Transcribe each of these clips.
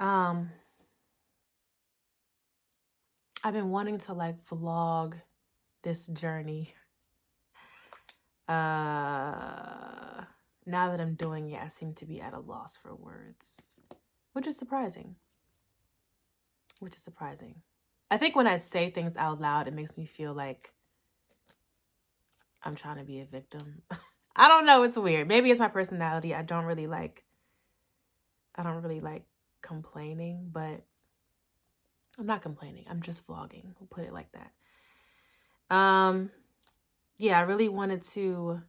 Um, I've been wanting to like vlog this journey. Now that I'm doing it, I seem to be at a loss for words, which is surprising. I think when I say things out loud, it makes me feel like I'm trying to be a victim. I don't know. It's weird. Maybe it's my personality. I don't really like complaining, but I'm not complaining. I'm just vlogging. We'll put it like that. Yeah, I really wanted to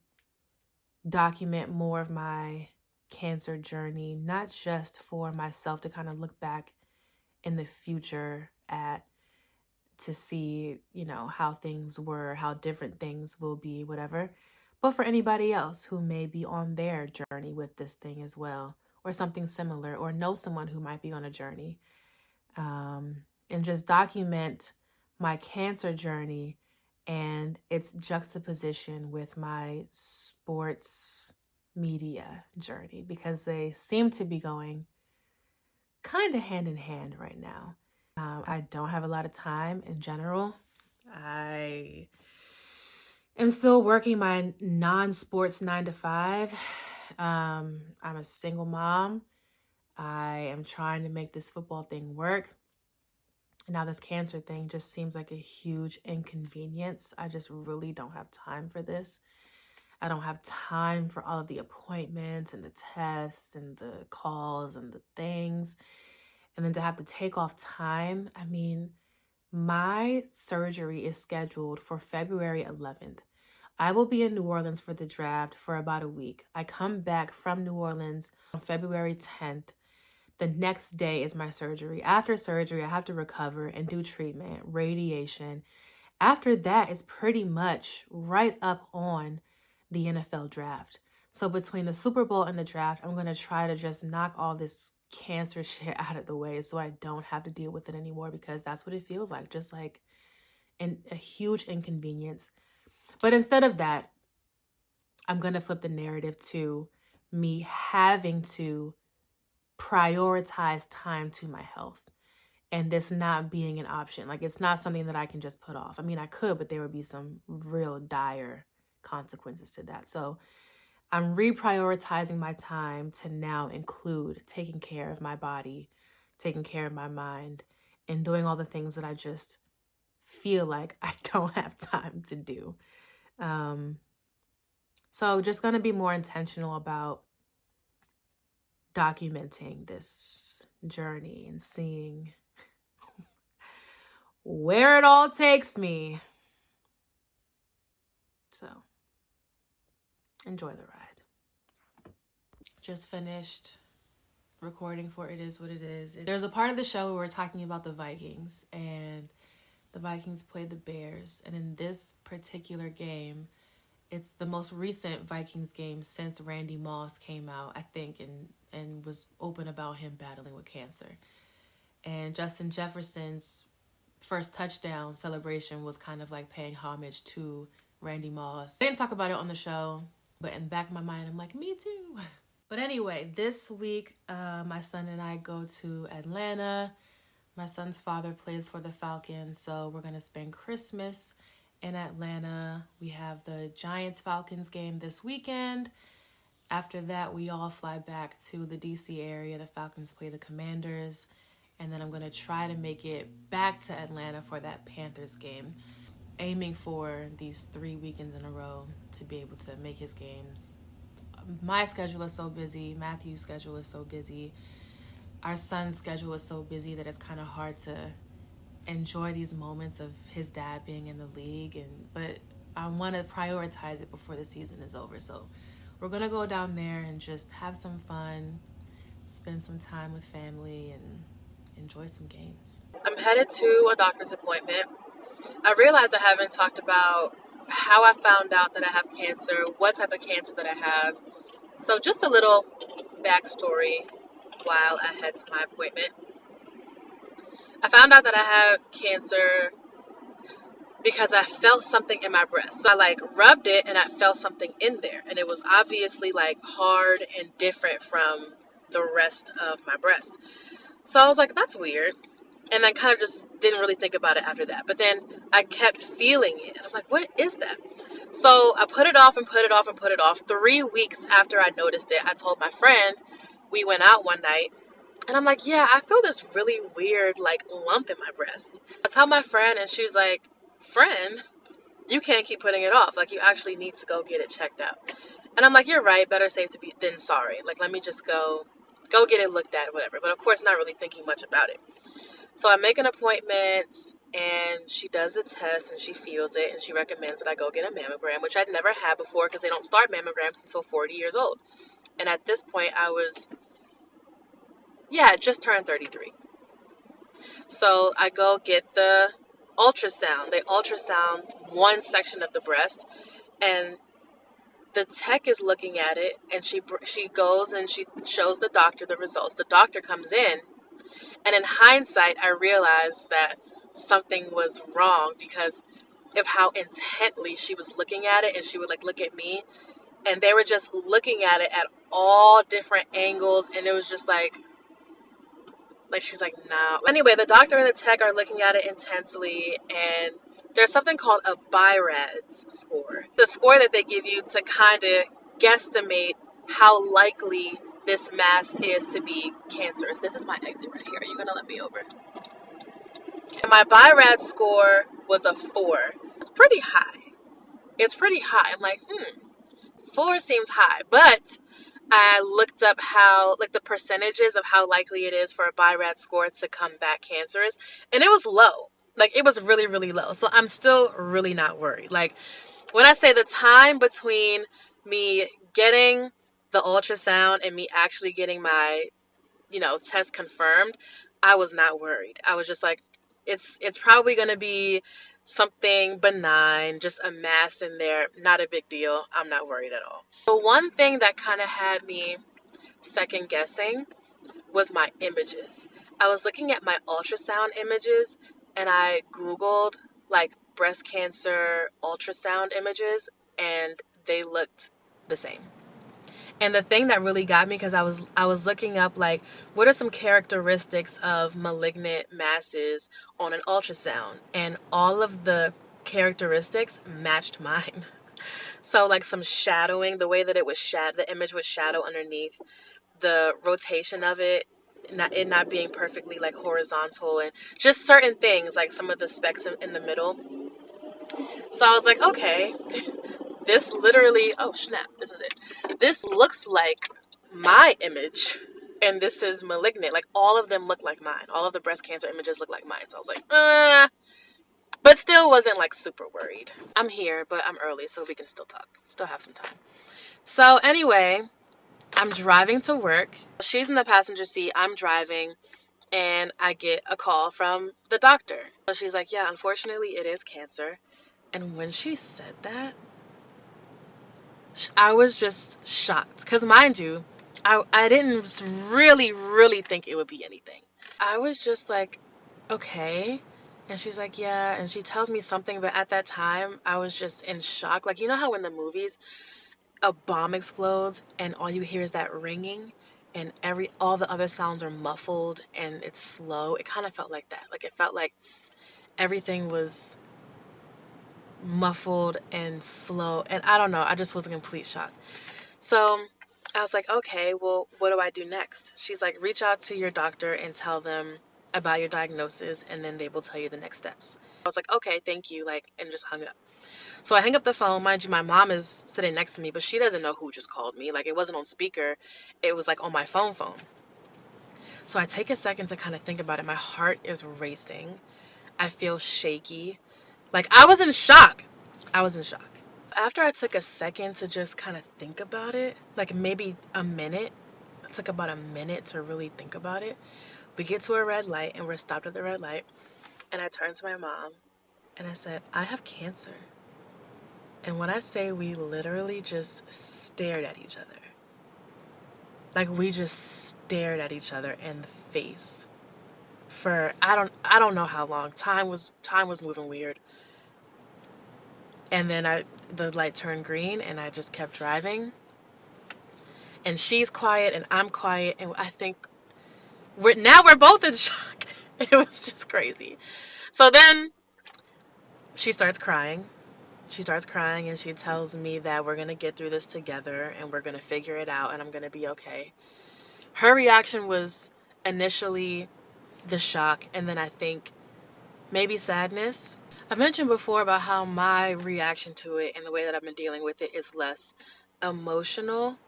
document more of my cancer journey, not just for myself to kind of look back in the future to see, how things were, how different things will be, whatever, but for anybody else who may be on their journey with this thing as well, or something similar, or know someone who might be on a journey, and just document my cancer journey and its juxtaposition with my sports media journey, because they seem to be going kind of hand in hand right now. I don't have a lot of time in general. I am still working my non-sports 9 to 5. I'm a single mom. I am trying to make this football thing work. Now this cancer thing just seems like a huge inconvenience. I just really don't have time for this. I don't have time for all of the appointments and the tests and the calls and the things. And then to have to take off time. I mean, my surgery is scheduled for February 11th. I will be in New Orleans for the draft for about a week. I come back from New Orleans on February 10th. The next day is my surgery. After surgery, I have to recover and do treatment, radiation. After that, it's pretty much right up on the NFL draft. So between the Super Bowl and the draft, I'm going to try to just knock all this cancer shit out of the way so I don't have to deal with it anymore, because that's what it feels like, just like a huge inconvenience. But instead of that, I'm going to flip the narrative to me having to prioritize time to my health, and this not being an option. Like, it's not something that I can just put off. I mean, I could, but there would be some real dire consequences to that. So I'm reprioritizing my time to now include taking care of my body, taking care of my mind, and doing all the things that I just feel like I don't have time to do. So just going to be more intentional about documenting this journey and seeing where it all takes me. So enjoy the ride. Just finished recording for It Is What It Is. There's a part of the show where we're talking about the Vikings, and the Vikings played the Bears. And in this particular game, it's the most recent Vikings game since Randy Moss came out, I think, and was open about him battling with cancer. And Justin Jefferson's first touchdown celebration was kind of like paying homage to Randy Moss. I didn't talk about it on the show, but in the back of my mind, I'm like, me too. But anyway, this week, my son and I go to Atlanta. My son's father plays for the Falcons, so we're going to spend Christmas in Atlanta. We have the Giants-Falcons game this weekend. After that, we all fly back to the DC area. The Falcons play the Commanders. And then I'm going to try to make it back to Atlanta for that Panthers game. Aiming for these 3 weekends in a row to be able to make his games. My schedule is so busy. Matthew's schedule is so busy. Our son's schedule is so busy that it's kind of hard to enjoy these moments of his dad being in the league. But I want to prioritize it before the season is over. So we're going to go down there and just have some fun, spend some time with family, and enjoy some games. I'm headed to a doctor's appointment. I realized I haven't talked about how I found out that I have cancer, what type of cancer that I have. So just a little backstory while I head to my appointment. I found out that I have cancer because I felt something in my breast. So I rubbed it and I felt something in there. And it was obviously hard and different from the rest of my breast. So I was like, that's weird. And I kind of just didn't really think about it after that. But then I kept feeling it. I'm like, what is that? So I put it off and put it off and put it off. 3 weeks after I noticed it, I told my friend, we went out one night. And I'm like, yeah, I feel this really weird, like, lump in my breast. I tell my friend, and she's like, friend, you can't keep putting it off. Like, you actually need to go get it checked out. And I'm like, you're right. Better safe to be than sorry. Like, let me just go get it looked at, whatever. But of course, not really thinking much about it. So I make an appointment, and she does the test, and she feels it, and she recommends that I go get a mammogram, which I'd never had before because they don't start mammograms until 40 years old. And at this point, I just turned 33. So I go get the ultrasound. They ultrasound one section of the breast, and the tech is looking at it, and she goes and she shows the doctor the results. The doctor comes in, and in hindsight, I realized that something was wrong because of how intently she was looking at it, and she would like look at me, and they were just looking at it at all different angles, and it was just like she was like, nah. Anyway, the doctor and the tech are looking at it intensely, and there's something called a BIRADS score. The score that they give you to kind of guesstimate how likely this mass is to be cancerous. This is my exit right here. Are you going to let me over? And my BIRADS score was a 4. It's pretty high. It's pretty high. I'm like, 4 seems high, but I looked up how, like, the percentages of how likely it is for a BIRAD score to come back cancerous, and it was low. Like, it was really, really low. So I'm still really not worried. Like, when I say the time between me getting the ultrasound and me actually getting my, test confirmed, I was not worried. I was just like, it's probably going to be something benign, just a mass in there, not a big deal. I'm not worried at all. The one thing that kind of had me second guessing was my images. I was looking at my ultrasound images, and I Googled like breast cancer ultrasound images, and they looked the same. And the thing that really got me, because I was looking up like what are some characteristics of malignant masses on an ultrasound, and all of the characteristics matched mine. So like some shadowing, the way that it was the image was shadow underneath, the rotation of it not being perfectly like horizontal, and just certain things like some of the specks in the middle. So I was like, okay, this literally, oh snap, this is it. This looks like my image, and this is malignant. Like all of them look like mine. All of the breast cancer images look like mine. So I was like, but still wasn't like super worried. I'm here, but I'm early, so we can still talk. Still have some time. So anyway, I'm driving to work. She's in the passenger seat. I'm driving, and I get a call from the doctor. So she's like, yeah, unfortunately, it is cancer. And when she said that, I was just shocked. Because mind you, I didn't really, really think it would be anything. I was just like, okay. And she's like, yeah. And she tells me something. But at that time, I was just in shock. Like, you know how in the movies, a bomb explodes and all you hear is that ringing, and all the other sounds are muffled and it's slow? It kind of felt like that. Like, it felt like everything was muffled and slow, and I don't know, I just was in complete shock. So I was like, okay, well, what do I do next? She's like, reach out to your doctor and tell them about your diagnosis, and then they will tell you the next steps. I was like, okay, thank you, like, and just hung up. So I hang up the phone. Mind you, my mom is sitting next to me, but she doesn't know who just called me. Like, it wasn't on speaker. It was like on my phone. So I take a second to kind of think about it. My heart is racing. I feel shaky. Like, I was in shock. I was in shock. After I took a second to just kind of think about it, like maybe a minute, it took about a minute to really think about it. We get to a red light, and we're stopped at the red light. And I turned to my mom and I said, I have cancer. And when I say we literally just stared at each other, like we just stared at each other in the face for I don't know how long. Time was moving weird. And then the light turned green, and I just kept driving. And she's quiet and I'm quiet, and I think we're both in shock. It was just crazy. So then she starts crying. She starts crying and she tells me that we're going to get through this together and we're going to figure it out and I'm going to be okay. Her reaction was initially the shock and then I think maybe sadness. I mentioned before about how my reaction to it and the way that I've been dealing with it is less emotional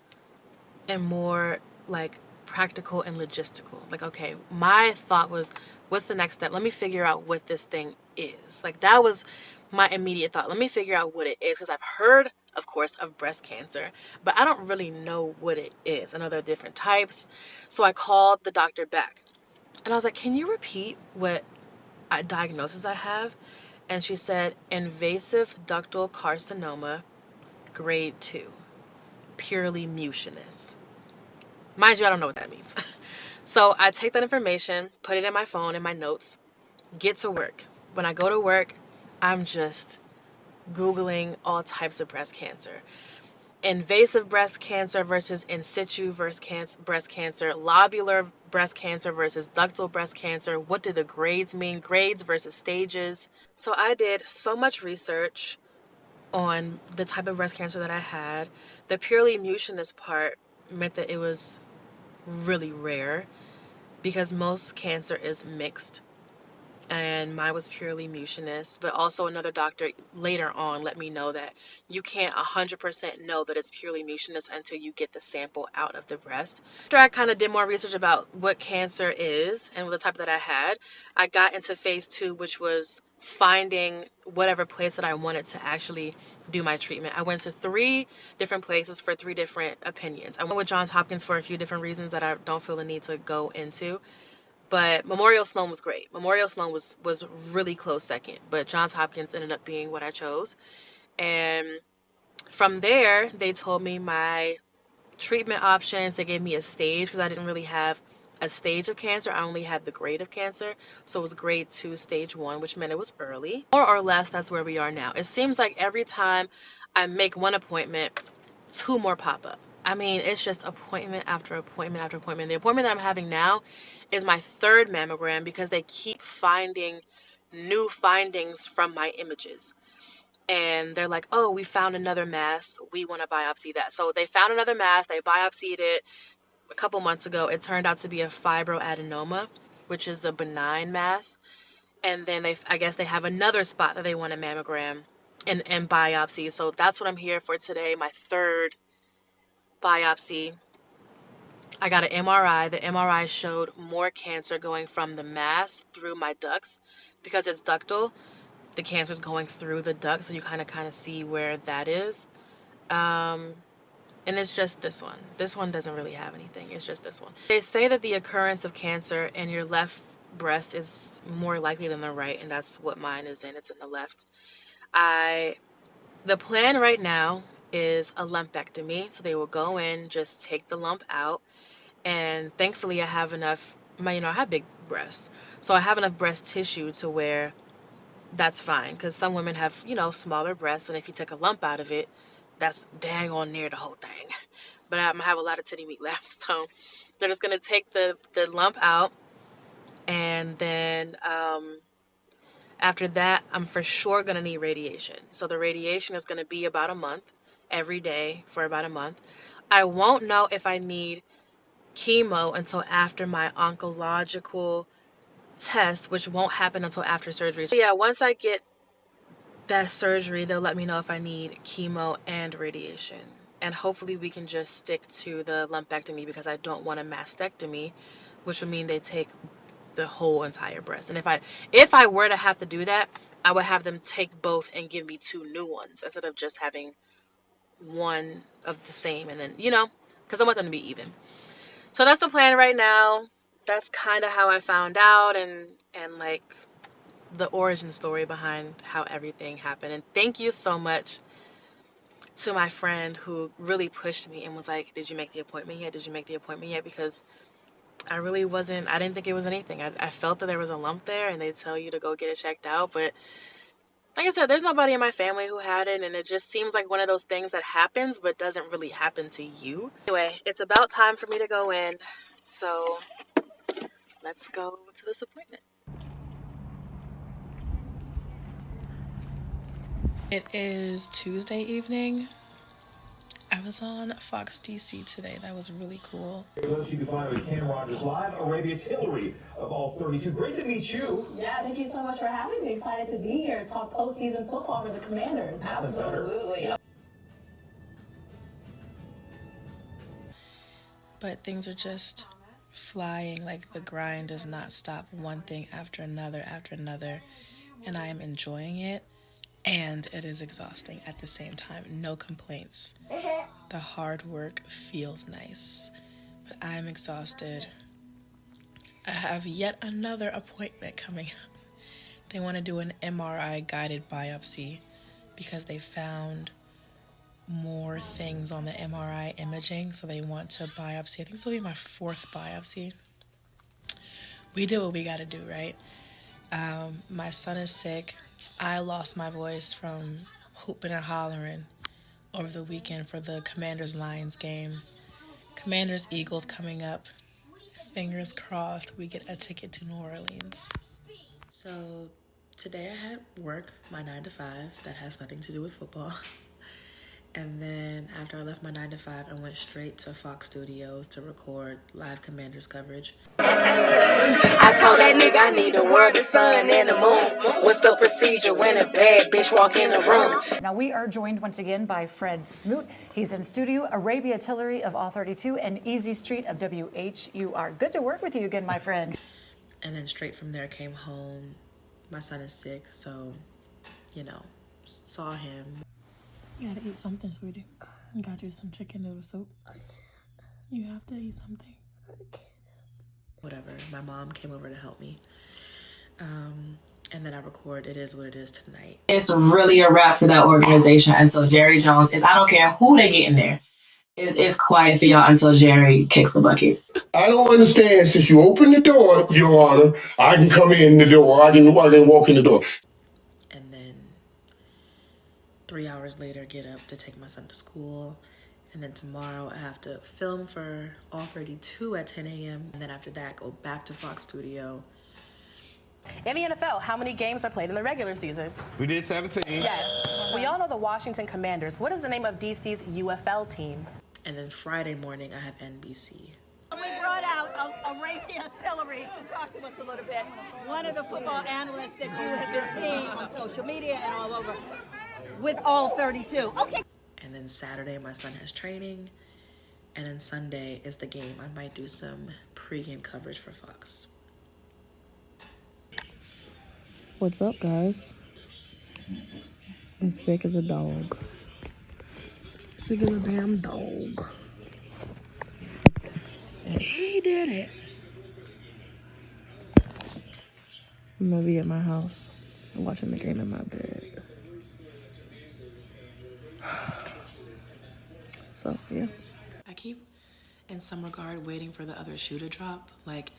and more like practical and logistical. Like, okay, my thought was, what's the next step? Let me figure out what this thing is. Like, that was my immediate thought. Let me figure out what it is because I've heard, of course, of breast cancer, but I don't really know what it is. I know there are different types. So I called the doctor back and I was like, can you repeat what diagnosis I have? And she said, invasive ductal carcinoma, grade 2, purely mucinous. Mind you, I don't know what that means. So I take that information, put it in my phone, in my notes, get to work. When I go to work, I'm just Googling all types of breast cancer. Invasive breast cancer versus in situ breast cancer, lobular breast cancer versus ductal breast cancer. What do the grades mean? Grades versus stages. So I did so much research on the type of breast cancer that I had. The purely mucinous part meant that it was really rare because most cancer is mixed and mine was purely mucinous. But also another doctor later on let me know that you can't 100% know that it's purely mucinous until you get the sample out of the breast. After I kind of did more research about what cancer is and the type that I had, I got into phase 2, which was finding whatever place that I wanted to actually do my treatment. I went to 3 different places for 3 different opinions. I went with Johns Hopkins for a few different reasons that I don't feel the need to go into. But Memorial Sloan was great. Memorial Sloan was really close second, but Johns Hopkins ended up being what I chose. And from there, they told me my treatment options. They gave me a stage because I didn't really have a stage of cancer. I only had the grade of cancer. So it was grade 2, stage 1, which meant it was early. More or less, that's where we are now. It seems like every time I make one appointment, 2 more pop up. I mean, it's just appointment after appointment after appointment. The appointment that I'm having now is my 3rd mammogram because they keep finding new findings from my images. And they're like, oh, we found another mass. We want to biopsy that. So they found another mass. They biopsied it a couple months ago. It turned out to be a fibroadenoma, which is a benign mass. And then I guess they have another spot that they want to mammogram and biopsy. So that's what I'm here for today. My 3rd biopsy. I got an MRI. The MRI showed more cancer going from the mass through my ducts because it's ductal. The cancer's going through the duct, so you kind of see where that is. And it's just this one. This one doesn't really have anything. It's just this one. They say that the occurrence of cancer in your left breast is more likely than the right, and that's what mine is in. It's in the left. The plan right now is a lumpectomy. So they will go in, just take the lump out, and thankfully I have enough, I have big breasts. So I have enough breast tissue to where that's fine because some women have, smaller breasts, and if you take a lump out of it, that's dang on near the whole thing. But I'm gonna have a lot of titty meat left, so they're just gonna take the lump out, and then after that, I'm for sure gonna need radiation. So the radiation is gonna be about a month, every day for about a month. I won't know if I need chemo until after my oncological test, which won't happen until after surgery. So yeah, once I get that surgery, they'll let me know if I need chemo and radiation. And hopefully we can just stick to the lumpectomy because I don't want a mastectomy, which would mean they take the whole entire breast. And if I were to have to do that, I would have them take both and give me 2 new ones instead of just having one of the same, and then, because I want them to be even. So that's the plan right now. That's kind of how I found out and like the origin story behind how everything happened. And thank you so much to my friend who really pushed me and was like, did you make the appointment yet? Did you make the appointment yet? Because I didn't think it was anything. I felt that there was a lump there and they tell you to go get it checked out. But like I said, there's nobody in my family who had it. And it just seems like one of those things that happens but doesn't really happen to you. Anyway, it's about time for me to go in. So let's go to this appointment. It is Tuesday evening. I was on Fox DC today. That was really cool. Those you can find with Ken Rogers Live, Arabia Tillery of All 32. Great to meet you. Yes. Thank you so much for having me. Excited to be here to talk postseason football for the Commanders. Absolutely. But things are just flying, like the grind does not stop, one thing after another, and I am enjoying it, and it is exhausting at the same time. No complaints. The hard work feels nice, but I am exhausted. I have yet another appointment coming up. They want to do an MRI guided biopsy because they found more things on the MRI imaging, so they want to biopsy. I think this will be my 4th biopsy. We do what we gotta do, right? My son is sick. I lost my voice from hooping and hollering over the weekend for the Commanders-Lions game. Commanders-Eagles coming up. Fingers crossed we get a ticket to New Orleans. So today I had work, my 9 to 5. That has nothing to do with football. And then after I left my 9 to 5, I went straight to Fox Studios to record live Commanders coverage. I told that nigga I need the world, the sun, and the moon. What's the procedure when a bad bitch walk in the room? Now we are joined once again by Fred Smoot. He's in studio, Arabia Tillery of All 32 and Easy Street of WHUR. Good to work with you again, my friend. And then straight from there came home. My son is sick, so, saw him. You gotta eat something, sweetie. I got you some chicken noodle soup. You have to eat something. Whatever. My mom came over to help me. And then I record It Is What It Is tonight. It's really a wrap for that organization until Jerry Jones is, I don't care who they get in there. It's quiet for y'all until Jerry kicks the bucket. I don't understand. Since you opened the door, Your Honor, I can come in the door. I can walk in the door. And then 3 hours later, get up to take my son to school. And then tomorrow I have to film for All 32 at 10 a.m. And then after that, go back to Fox Studio. In the NFL, how many games are played in the regular season? We did 17. Yes. We all know the Washington Commanders. What is the name of DC's UFL team? And then Friday morning, I have NBC. We brought out Arabia Tillery to talk to us a little bit. One of the football analysts that you have been seeing on social media and all over with All 32. Okay. And then Saturday, my son has training. And then Sunday is the game. I might do some pregame coverage for Fox. What's up, guys? I'm sick as a dog. Sick as a damn dog. And he did it. I'm gonna be at my house watching the game in my bed. So, yeah. I keep, in some regard, waiting for the other shoe to drop. Like,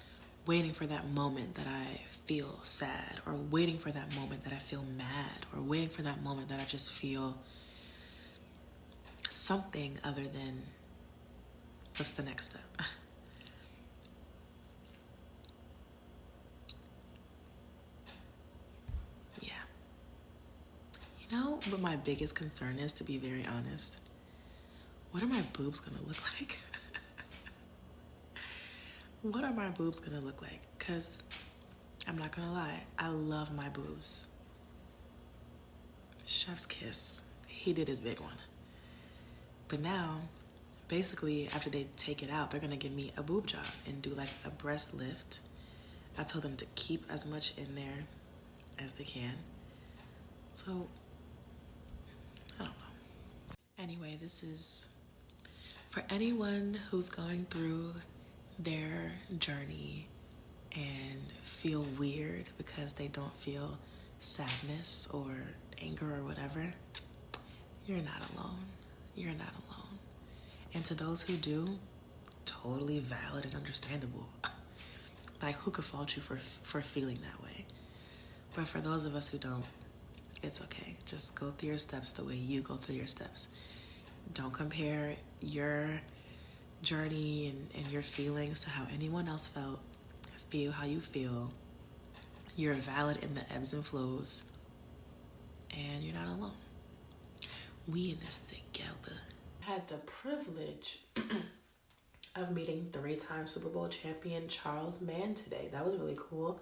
waiting for that moment that I feel sad, or waiting for that moment that I feel mad, or waiting for that moment that I just feel something other than what's the next step. Yeah. You know what my biggest concern is, to be very honest? What are my boobs gonna look like? What are my boobs gonna look like? Because I'm not gonna lie, I love my boobs. Chef's kiss. He did his big one. But now, basically, after they take it out, they're gonna give me a boob job and do like a breast lift. I told them to keep as much in there as they can. So, I don't know. Anyway, this is for anyone who's going through their journey and feel weird because they don't feel sadness or anger or whatever. You're not alone. You're not alone. And to those who do, totally valid and understandable. Like, who could fault you for feeling that way? But for those of us who don't, it's okay. Just go through your steps the way you go through your steps. Don't compare your journey and your feelings to how anyone else felt. feel how you feel. You're valid in the ebbs and flows, and you're not alone. We in this together. I had the privilege of meeting 3-time Super Bowl champion Charles Mann today. That was really cool.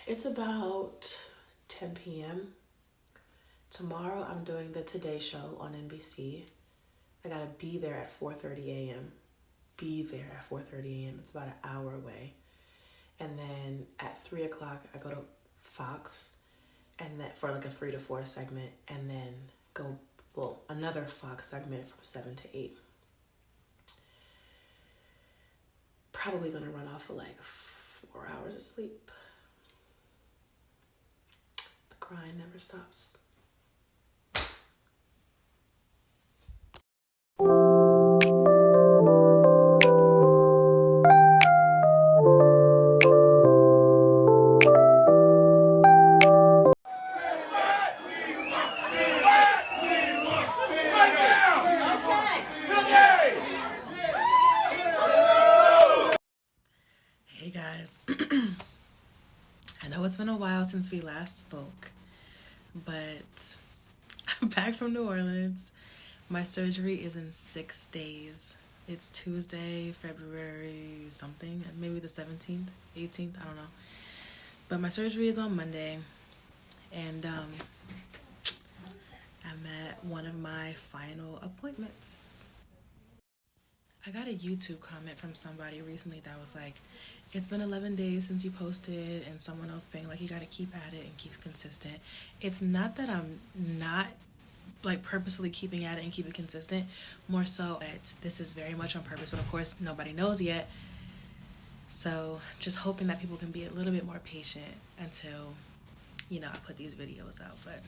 It's about 10 p.m. Tomorrow I'm doing the Today Show on NBC. I gotta be there at 4:30 a.m. Be there at 4:30 a.m. It's about an hour away. And then at 3 o'clock I go to Fox, and that for like a 3 to 4 segment, and then go another Fox segment from 7 to 8. Probably gonna run off of like 4 hours of sleep. The grind never stops. Hey guys, I know it's been a while since we last spoke, but I'm back from New Orleans. My surgery is in 6 days. It's Tuesday, February something, maybe the 17th, 18th, I don't know. But my surgery is on Monday, and I'm at one of my final appointments. I got a YouTube comment from somebody recently that was like, it's been 11 days since you posted, and someone else being like, you gotta keep at it and keep consistent. It's not that I'm not like purposefully keeping at it and keep it consistent, more so that this is very much on purpose, but of course nobody knows yet. So just hoping that people can be a little bit more patient until, I put these videos out. But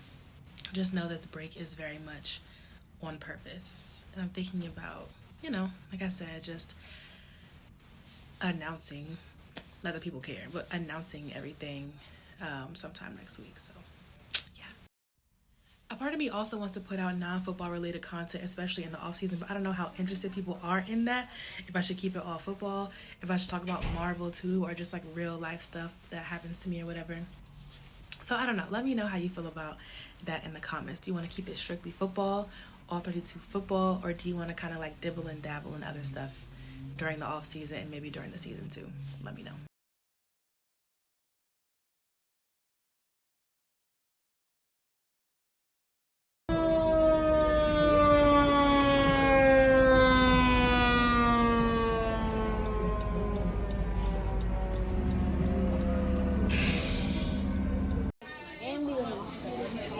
just know this break is very much on purpose. And I'm thinking about, like I said, just announcing, not that people care, but announcing everything sometime next week. So yeah. A part of me also wants to put out non-football related content, especially in the off season, but I don't know how interested people are in that. If I should keep it all football, if I should talk about Marvel too, or just like real life stuff that happens to me or whatever. So I don't know. Let me know how you feel about that in the comments. Do you want to keep it strictly football, all 32 football, or do you want to kind of like dibble and dabble in other stuff during the off season and maybe during the season too? Let me know.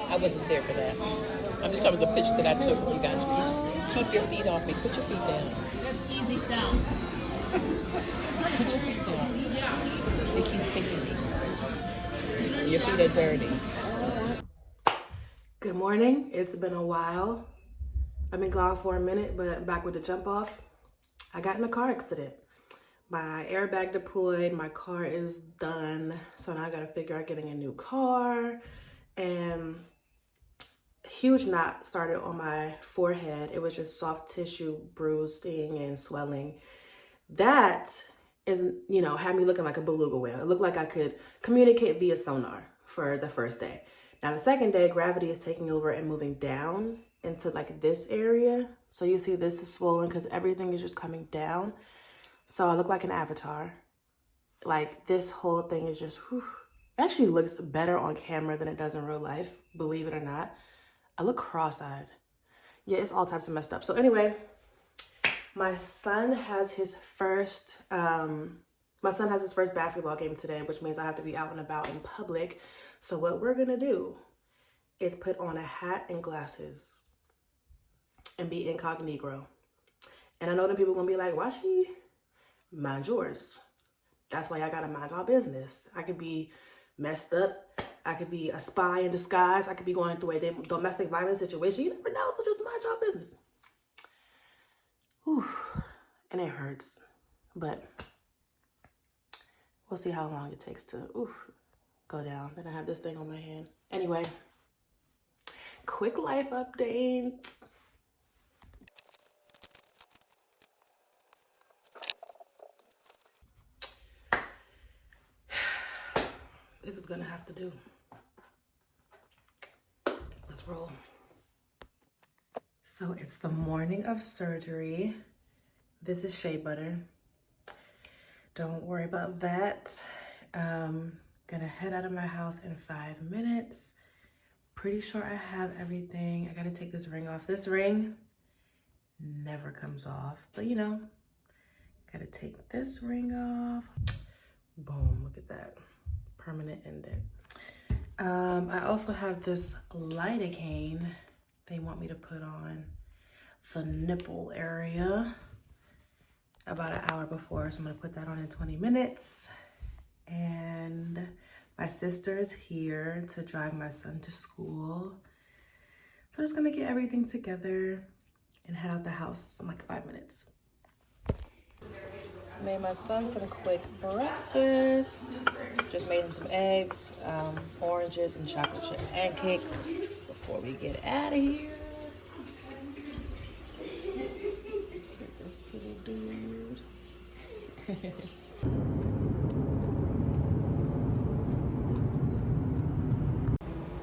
I wasn't there for that. I'm just talking about the picture that I took of you guys. Keep your feet off me. Put your feet down. That's easy sound. Put your feet down. It keeps kicking me. Your feet are dirty. Good morning. It's been a while. I've been gone for a minute, but back with the jump off. I got in a car accident. My airbag deployed, my car is done. So now I gotta figure out getting a new car. And a huge knot started on my forehead. It was just soft tissue bruising and swelling. That is, had me looking like a beluga whale. It looked like I could communicate via sonar for the first day. Now the second day, gravity is taking over and moving down into like this area. So you see this is swollen because everything is just coming down. So I look like an avatar. Like this whole thing is just, whew. It actually looks better on camera than it does in real life, believe it or not. I look cross-eyed. Yeah, it's all types of messed up. So anyway, my son has his first basketball game today, which means I have to be out and about in public. So what we're gonna do is put on a hat and glasses and be incognito. And I know that people are gonna be like, why she? Mind yours. That's why y'all gotta mind your business. I could be messed up. I could be a spy in disguise. I could be going through a domestic violence situation. You never know, so just mind your business. Whew. And it hurts, but we'll see how long it takes to go down. Then I have this thing on my hand. Anyway, quick life update. this is gonna have to do. Let's roll. So it's the morning of surgery. This is shea butter. Don't worry about that. Gonna head out of my house in 5 minutes. Pretty sure I have everything. I gotta take this ring off. This ring never comes off, but you know, gotta take this ring off. Boom, look at that. Permanent indent. I also have this lidocaine they want me to put on the nipple area about an hour before, so I'm gonna put that on in 20 minutes. And my sister is here to drive my son to school. So I'm just gonna get everything together and head out the house in like 5 minutes. Made my son some quick breakfast. Just made him some eggs, oranges, and chocolate chip pancakes before we get out of here. Get this little dude.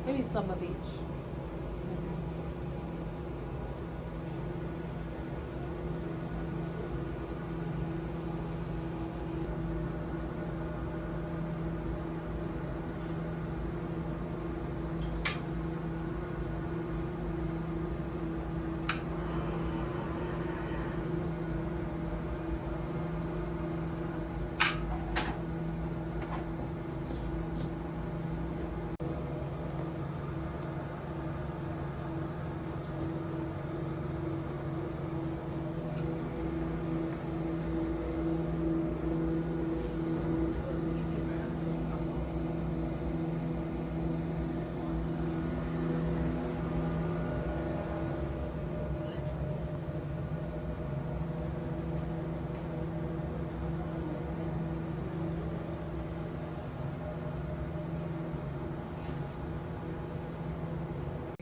Maybe Summer Beach.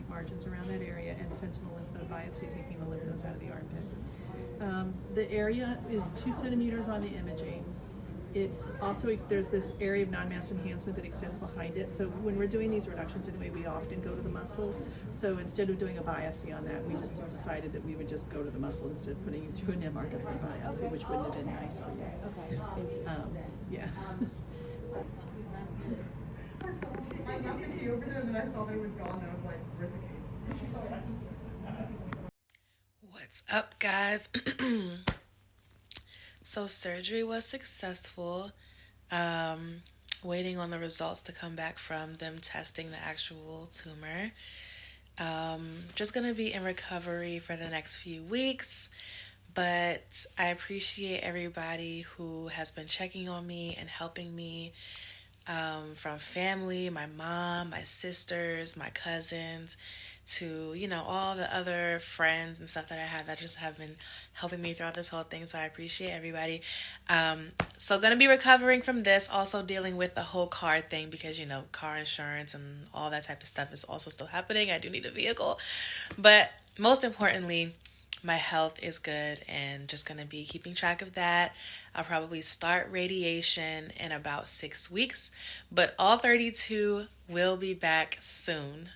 Margins around that area, and sentinel lymph node biopsy, taking the lymph nodes out of the armpit. The area is 2 centimeters on the imaging. It's also, there's this area of non-mass enhancement that extends behind it. So when we're doing these reductions anyway, we often go to the muscle. So instead of doing a biopsy on that, we just decided that we would just go to the muscle instead of putting you through an MR biopsy, which wouldn't have been nice for you. Okay. Yeah. I knocked the over there and then I saw that it was gone and I was like, where's the cake? What's up, guys? So surgery was successful. Waiting on the results to come back from them testing the actual tumor. Just gonna be in recovery for the next few weeks, but I appreciate everybody who has been checking on me and helping me, from family, my mom, my sisters, my cousins, to, you know, all the other friends and stuff that I have that just have been helping me throughout this whole thing. So I appreciate everybody. So gonna be recovering from this, also dealing with the whole car thing because, you know, car insurance and all that type of stuff is also still happening. I do need a vehicle. But most importantly, my health is good and just going to be keeping track of that. I'll probably start radiation in about 6 weeks, but all 32 will be back soon.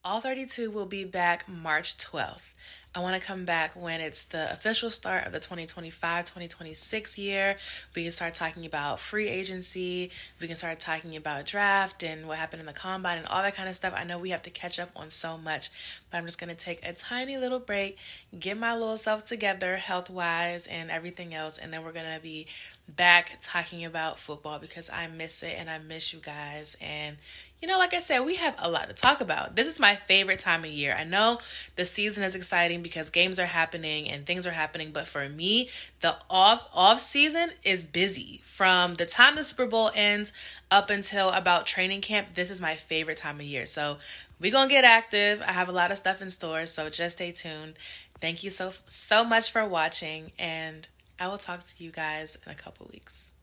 All 32 will be back March 12th. I want to come back when it's the official start of the 2025-2026 year. We can start talking about free agency. We can start talking about draft and what happened in the combine and all that kind of stuff. I know we have to catch up on so much, but I'm just going to take a tiny little break, get my little self together health-wise and everything else, and then we're going to be back talking about football because I miss it and I miss you guys. And you know, like I said, we have a lot to talk about. This is my favorite time of year. I know the season is exciting because games are happening and things are happening, but for me, the off season is busy. From the time the Super Bowl ends up until about training camp, this is my favorite time of year. So we're going to get active. I have a lot of stuff in store, so just stay tuned. Thank you so much for watching, and I will talk to you guys in a couple weeks.